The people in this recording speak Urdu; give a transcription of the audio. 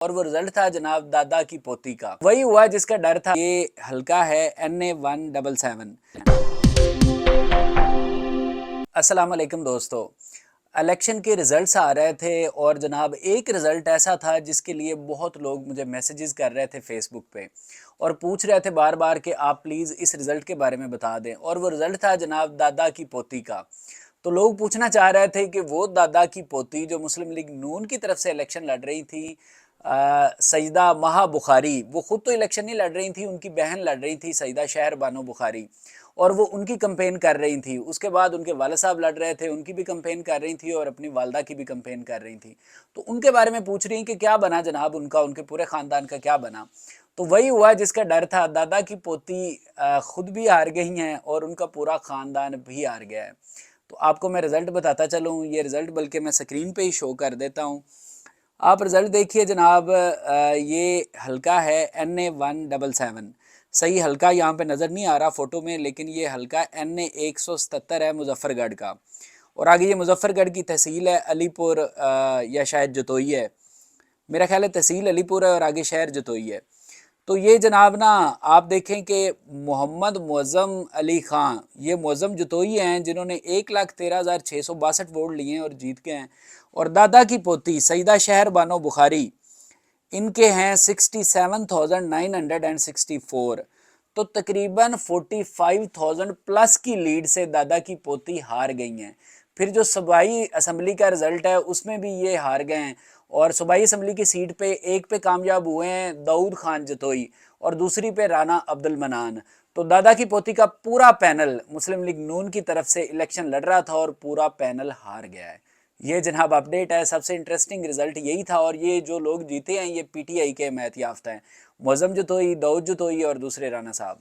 اور وہ رزلٹ تھا جناب دادا کی پوتی کا، وہی ہوا جس کا ڈر تھا۔ یہ حلقہ ہے NA177۔ السلام علیکم دوستو، الیکشن کے رزلٹس آ رہے تھے اور جناب ایک رزلٹ ایسا تھا جس کے لیے بہت لوگ مجھے میسیجز کر رہے تھے فیس بک پہ اور پوچھ رہے تھے بار بار کہ آپ پلیز اس رزلٹ کے بارے میں بتا دیں، اور وہ رزلٹ تھا جناب دادا کی پوتی کا۔ تو لوگ پوچھنا چاہ رہے تھے کہ وہ دادا کی پوتی جو مسلم لیگ نون کی طرف سے الیکشن لڑ رہی تھی، سیدہ مہا بخاری، وہ خود تو الیکشن نہیں لڑ رہی تھی، ان کی بہن لڑ رہی تھی سیدہ شہر بانو بخاری، اور وہ ان کی کمپین کر رہی تھی۔ اس کے بعد ان کے والد صاحب لڑ رہے تھے، ان کی بھی کمپین کر رہی تھی اور اپنی والدہ کی بھی کمپین کر رہی تھی۔ تو ان کے بارے میں پوچھ رہی ہیں کہ کیا بنا جناب ان کا، ان کے پورے خاندان کا کیا بنا۔ تو وہی ہوا جس کا ڈر تھا، دادا کی پوتی خود بھی ہار گئی ہیں اور ان کا پورا خاندان بھی ہار گیا ہے۔ تو آپ کو میں رزلٹ بتاتا چلوں، یہ رزلٹ بلکہ میں سکرین پہ ہی شو کر دیتا ہوں، آپ رزلٹ دیکھیے جناب۔ یہ حلقہ ہے NA177، صحیح حلقہ یہاں پہ نظر نہیں آ رہا فوٹو میں، لیکن یہ حلقہ NA177 ہے مظفر گڑھ کا، اور آگے یہ مظفر گڑھ کی تحصیل ہے علی پور یا شاید جتوئی ہے، میرا خیال ہے تحصیل علی پور ہے اور آگے شہر جتوئی ہے۔ تو یہ جناب نا آپ دیکھیں کہ محمد معظم علی خان، یہ معظم جتوئی ہیں جنہوں نے 1,13,662 ووٹ لیے ہیں اور جیت کے ہیں، اور دادا کی پوتی سیدہ شہر بانو بخاری، ان کے ہیں 67,964، تو تقریباً 45,000 پلس کی لیڈ سے دادا کی پوتی ہار گئی ہیں۔ پھر جو صوبائی اسمبلی کا رزلٹ ہے اس میں بھی یہ ہار گئے ہیں، اور صوبائی اسمبلی کی سیٹ پہ ایک پہ کامیاب ہوئے ہیں داؤد خان جتوئی اور دوسری پہ رانا عبد المنان۔ تو دادا کی پوتی کا پورا پینل مسلم لیگ نون کی طرف سے الیکشن لڑ رہا تھا اور پورا پینل ہار گیا ہے۔ یہ جناب اپڈیٹ ہے، سب سے انٹرسٹنگ رزلٹ یہی تھا، اور یہ جو لوگ جیتے ہیں یہ PTI کے حمایت یافتہ ہیں، معظم جتوئی، داؤد جتوئی اور دوسرے رانا صاحب۔